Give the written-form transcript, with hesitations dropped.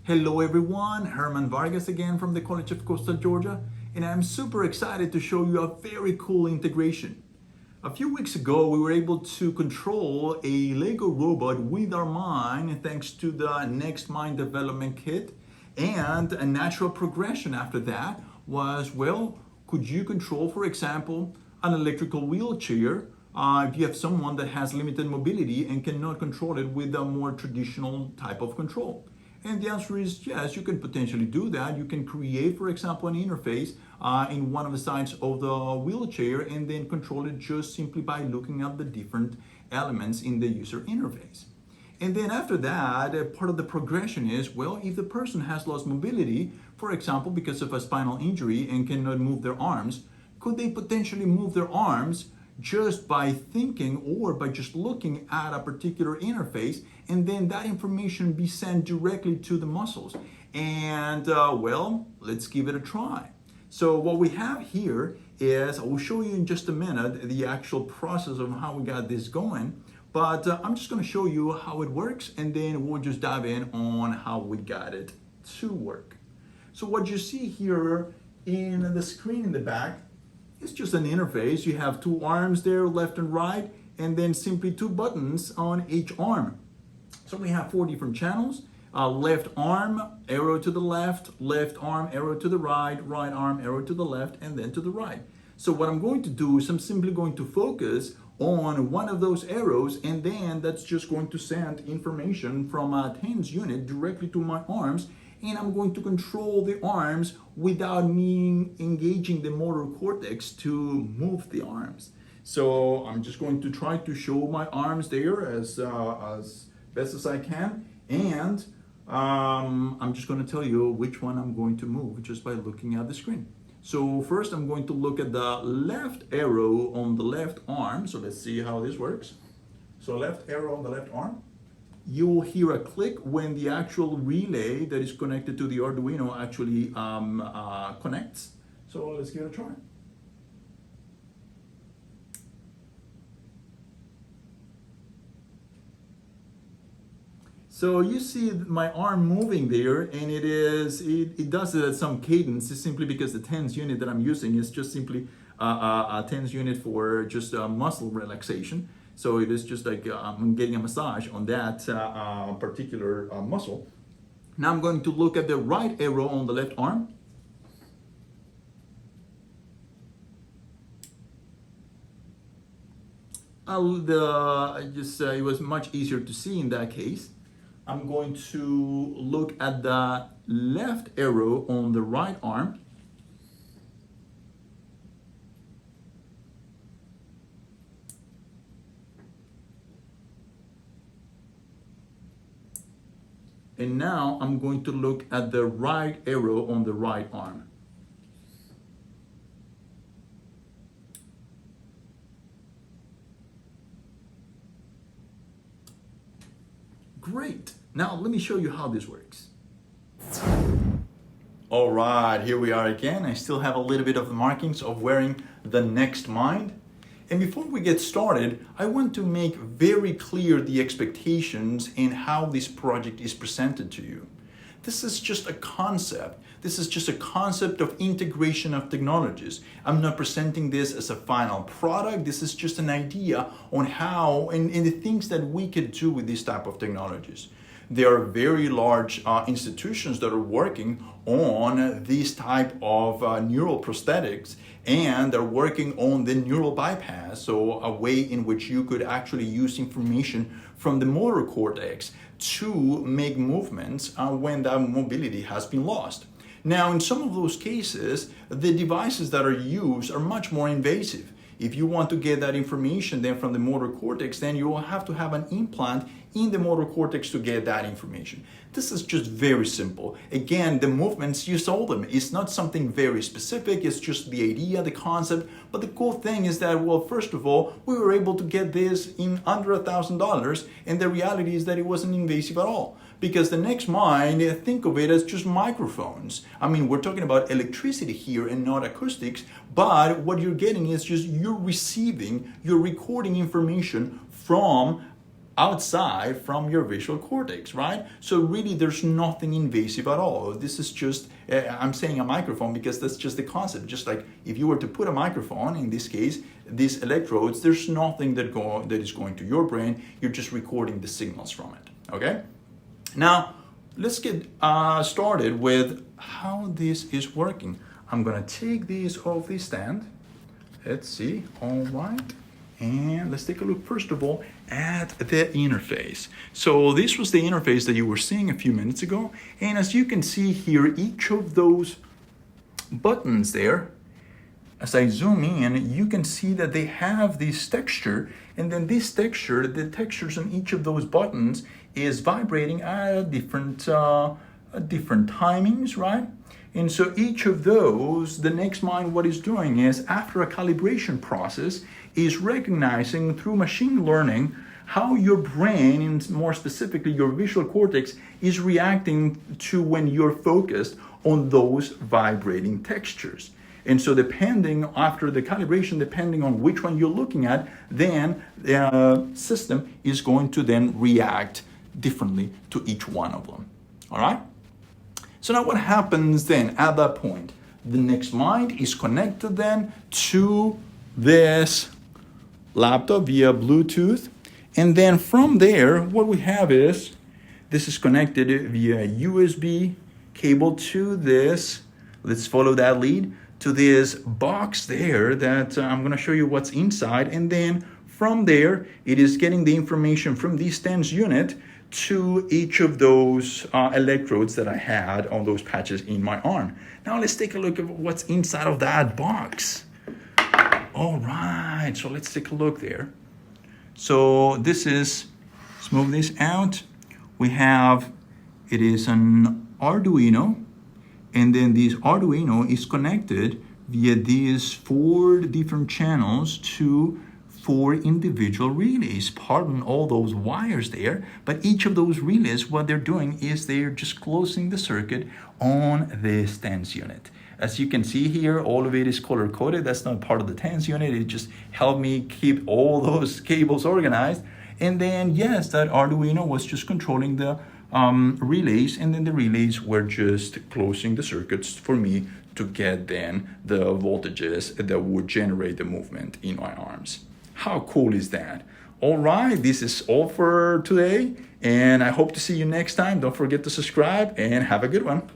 Hello everyone, Herman Vargas again from the College of Coastal Georgia, and I'm super excited to show you a very cool integration. A few weeks ago, we were able to control a Lego robot with our mind thanks to the NextMind development kit, and a natural progression after that was, well, could you control, for example, an electrical wheelchair if you have someone that has limited mobility and cannot control it with a more traditional type of control? And the answer is yes, you can potentially do that. You can create, for example, an interface in one of the sides of the wheelchair and then control it just simply by looking at the different elements in the user interface. And then after that, part of the progression is, well, if the person has lost mobility, for example, because of a spinal injury and cannot move their arms, could they potentially move their arms just by thinking or by just looking at a particular interface, and then that information be sent directly to the muscles? And well, let's give it a try. So what we have here is, I will show you in just a minute the actual process of how we got this going, but I'm just going to show you how it works, and then we'll just dive in on how we got it to work. So what you see here in the screen in the back, it's just an interface. You have two arms there, left and right, and then simply two buttons on each arm. So we have 4 different channels. Left arm, arrow to the left arm, arrow to the right arm, arrow to the left, and then to the right. So what I'm going to do is I'm simply going to focus on one of those arrows, and then that's just going to send information from a TENS unit directly to my arms, and I'm going to control the arms without me engaging the motor cortex to move the arms. So I'm just going to try to show my arms there as best as I can, and I'm just going to tell you which one I'm going to move just by looking at the screen. So first I'm going to look at the left arrow on the left arm. So let's see how this works. So left arrow on the left arm. You will hear a click when the actual relay that is connected to the Arduino actually connects. So let's give it a try. So you see my arm moving there, and it does it at some cadence. It's simply because the TENS unit that I'm using is just simply a TENS unit for just muscle relaxation. So it is just like I'm getting a massage on that particular muscle. Now I'm going to look at the right arrow on the left arm. It was much easier to see in that case. I'm going to look at the left arrow on the right arm. And now I'm going to look at the right arrow on the right arm. Great. Now let me show you how this works. All right, here we are again. I still have a little bit of the markings of wearing the NextMind. And before we get started, I want to make very clear the expectations and how this project is presented to you. This is just a concept. This is just a concept of integration of technologies. I'm not presenting this as a final product. This is just an idea on how and the things that we could do with this type of technologies. There are very large institutions that are working on this type of neural prosthetics, and they're working on the neural bypass, so a way in which you could actually use information from the motor cortex to make movements when that mobility has been lost. Now, in some of those cases, the devices that are used are much more invasive. If you want to get that information then from the motor cortex, then you will have to have an implant in the motor cortex to get that information. This is just very simple. Again, the movements, you saw them. It's not something very specific. It's just the idea, the concept. But the cool thing is that, well, first of all, we were able to get this in under $1,000, and the reality is that it wasn't invasive at all. Because the NextMind, think of it as just microphones. I mean, we're talking about electricity here and not acoustics, but what you're getting is just you're recording information from outside from your visual cortex, right? So really there's nothing invasive at all. This is just, I'm saying a microphone because that's just the concept. Just like if you were to put a microphone, in this case, these electrodes, there's nothing that is going to your brain. You're just recording the signals from it, okay? Now, let's get started with how this is working. I'm gonna take these off the stand. Let's see, all right. And let's take a look, first of all, at the interface. So this was the interface that you were seeing a few minutes ago. And as you can see here, each of those buttons there, as I zoom in, you can see that they have this texture. And then this texture, the textures on each of those buttons is vibrating at different timings, right? And so each of those, the NextMind, what it's doing is, after a calibration process, is recognizing through machine learning how your brain, and more specifically your visual cortex, is reacting to when you're focused on those vibrating textures. And so depending, after the calibration, depending on which one you're looking at, then the system is going to then react differently to each one of them, all right? So now what happens then at that point? The NextMind is connected then to this laptop via Bluetooth. And then from there, what we have is, this is connected via USB cable to this, let's follow that lead, to this box there that I'm gonna show you what's inside. And then from there, it is getting the information from the STEMS unit to each of those electrodes that I had on those patches in my arm. Now let's take a look at what's inside of that box. All right, so let's take a look there. So this is, let's move this out. We have, it is an Arduino, and then this Arduino is connected via these 4 different channels to 4 individual relays. Pardon all those wires there, but each of those relays, what they're doing is they're just closing the circuit on the STEMS unit. As you can see here, all of it is color coded. That's not part of the TANS unit. It just helped me keep all those cables organized. And then, yes, that Arduino was just controlling the relays, and then the relays were just closing the circuits for me to get then the voltages that would generate the movement in my arms. How cool is that? All right, this is all for today, and I hope to see you next time. Don't forget to subscribe, and have a good one.